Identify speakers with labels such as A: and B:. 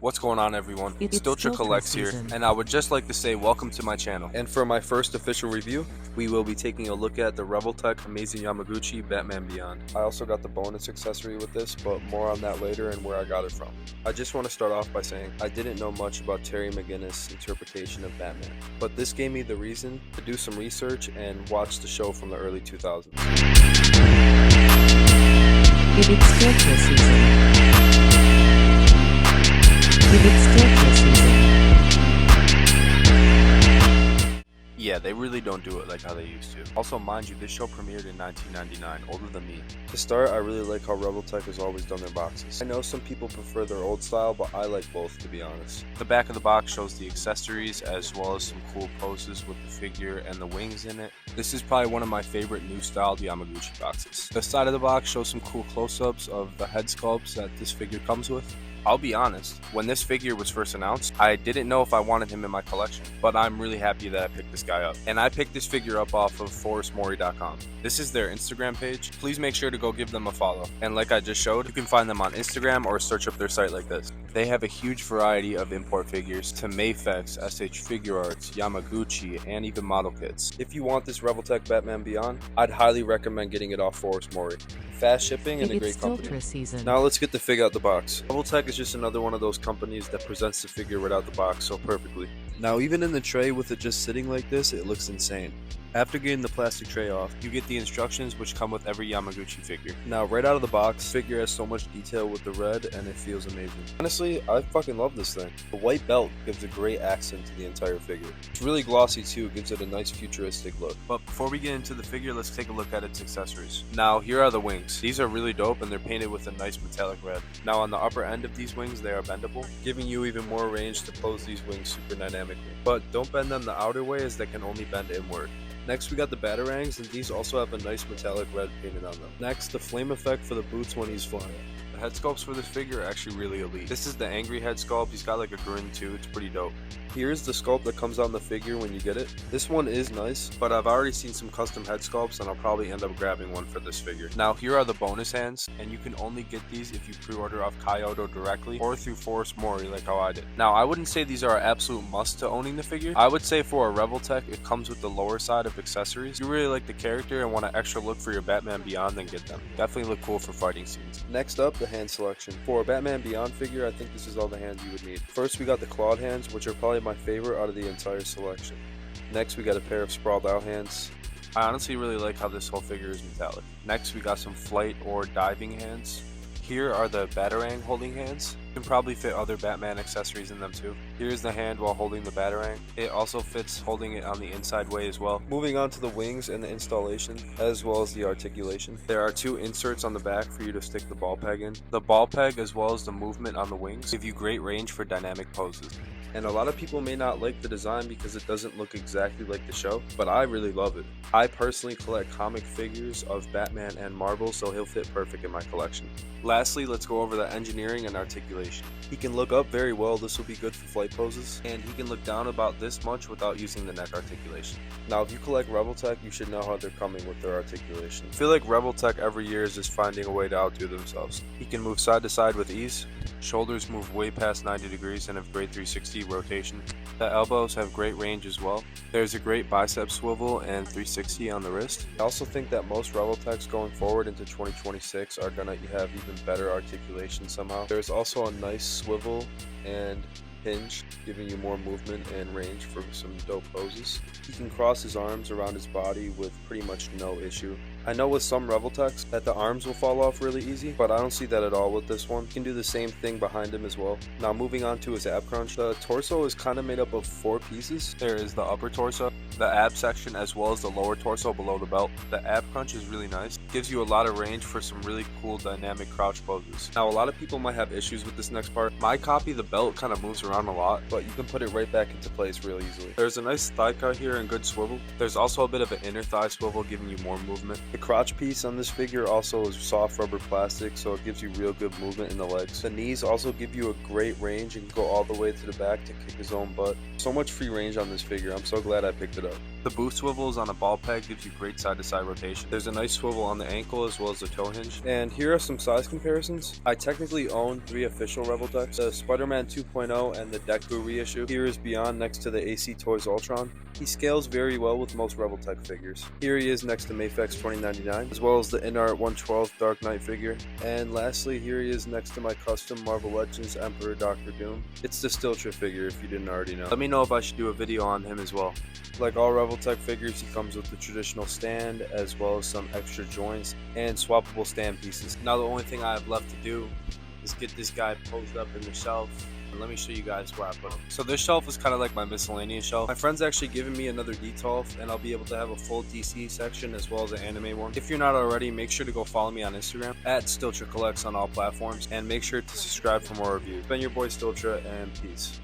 A: What's going on, everyone?
B: It's
A: Sculpts Collects here,
B: season.
A: and I would just like to say welcome to my channel. And for my first official review, we will be taking a look at the Revoltech Amazing Yamaguchi Batman Beyond. I also got the bonus accessory with this, but more on that later and where I got it from. I just want to start off by saying I didn't know much about Terry McGinnis' interpretation of Batman, but this gave me the reason to do some research and watch the show from the early 2000s.
B: It's Sculpts season. It's Sculpts season.
A: Yeah, they really don't do it like how they used to. Also, mind you, this show premiered in 1999, older than me. To start, I really like how Revoltech has always done their boxes. I know some people prefer their old style, but I like both, to be honest. The back of the box shows the accessories, as well as some cool poses with the figure and the wings in it. This is probably one of my favorite new styled Yamaguchi boxes. The side of the box shows some cool close-ups of the head sculpts that this figure comes with. I'll be honest, when this figure was first announced, I didn't know if I wanted him in my collection, but I'm really happy that I picked this guy up. And I picked this figure up off of ForestMori.com. This is their Instagram page. Please make sure to go give them a follow. And like I just showed, you can find them on Instagram or search up their site like this. They have a huge variety of import figures to Mayfex, SH Figure Arts, Yamaguchi, and even model kits. If you want this Revoltech Batman Beyond, I'd highly recommend getting it off ForestMori. Fast shipping and a great company. Now let's get the figure out the box. Revoltech is just another one of those companies that presents the figure right out the box so perfectly. Now even in the tray with it just sitting like this, it looks insane. After getting the plastic tray off, you get the instructions which come with every Yamaguchi figure. Now right out of the box, the figure has so much detail with the red and it feels amazing. Honestly, I fucking love this thing. The white belt gives a great accent to the entire figure. It's really glossy too, gives it a nice futuristic look. But before we get into the figure, let's take a look at its accessories. Now here are the wings. These are really dope and they're painted with a nice metallic red. Now on the upper end of these wings, they are bendable, giving you even more range to pose these wings super dynamically. But don't bend them the outer way as they can only bend inward. Next we got the batarangs, and these also have a nice metallic red painted on them. Next, the flame effect for the boots when he's flying. The head sculpts for this figure are actually really elite. This is the angry head sculpt. He's got like a grin too, it's pretty dope. Here's the sculpt that comes on the figure when you get it. This one is nice, but I've already seen some custom head sculpts and I'll probably end up grabbing one for this figure. Now here are the bonus hands, and you can only get these if you pre-order off Kyoto directly or through ForestMori like how I did. Now I wouldn't say these are an absolute must to owning the figure. I would say for a Revoltech, it comes with the lower side of accessories. If you really like the character and want an extra look for your Batman Beyond, then get them. Definitely look cool for fighting scenes. Next up, the hand selection. For a Batman Beyond figure, I think this is all the hands you would need. First we got the clawed hands, which are probably my favorite out of the entire selection. Next we got a pair of sprawled out hands. I honestly really like how this whole figure is metallic. Next we got some flight or diving hands. Here are the batarang holding hands. You can probably fit other Batman accessories in them too. Here's the hand while holding the batarang. It also fits holding it on the inside way as well. Moving on to the wings and the installation, as well as the articulation. There are two inserts on the back for you to stick the ball peg in. The ball peg as well as the movement on the wings give you great range for dynamic poses. And a lot of people may not like the design because it doesn't look exactly like the show, but I really love it. I personally collect comic figures of Batman and Marvel, so he'll fit perfect in my collection. Lastly, let's go over the engineering and articulation. He can look up very well, this will be good for flight poses, and he can look down about this much without using the neck articulation. Now if you collect Revoltech, you should know how they're coming with their articulation. I feel like Revoltech every year is just finding a way to outdo themselves. He can move side to side with ease. Shoulders move way past 90 degrees and have great 360 rotation. The elbows have great range as well. There's a great bicep swivel and 360 on the wrist. I also think that most Revoltechs going forward into 2026 are gonna have even better articulation somehow. There's also a nice swivel and hinge, giving you more movement and range for some dope poses. He can cross his arms around his body with pretty much no issue. I know with some Revoltechs that the arms will fall off really easy, but I don't see that at all with this one. He can do the same thing behind him as well. Now moving on to his ab crunch, the torso is kind of made up of 4 pieces. There is the upper torso, the ab section, as well as the lower torso below the belt. The ab crunch is really nice. Gives you a lot of range for some really cool dynamic crouch poses. Now a lot of people might have issues with this next part. My copy, the belt kind of moves around a lot, but you can put it right back into place real easily. There's a nice thigh cut here and good swivel. There's also a bit of an inner thigh swivel giving you more movement. The crotch piece on this figure also is soft rubber plastic, so it gives you real good movement in the legs. The knees also give you a great range and go all the way to the back to kick his own butt. So much free range on this figure, I'm so glad I picked it up. The boot swivels on a ball peg gives you great side to side rotation. There's a nice swivel on the ankle as well as the toe hinge. And here are some size comparisons. I technically own 3 official Revoltechs, the Spider-Man 2.0 and the Deku reissue. Here is Beyond next to the AC Toys Ultron. He scales very well with most Revoltech figures. Here he is next to Mafex 2099, as well as the InArt 112 Dark Knight figure. And lastly, here he is next to my custom Marvel Legends Emperor Dr. Doom. It's the Stiltra figure if you didn't already know. Let me know if I should do a video on him as well. Like all Revoltech figures, he comes with the traditional stand as well as some extra joints and swappable stand pieces. Now the only thing I have left to do is get this guy posed up in the shelf. And let me show you guys where I put him. So this shelf is kind of like my miscellaneous shelf. My friend's actually giving me another D12 and I'll be able to have a full DC section as well as an anime one. If you're not already, make sure to go follow me on Instagram at Stiltra Collects on all platforms and make sure to subscribe for more reviews. Been your boy Stiltra and peace.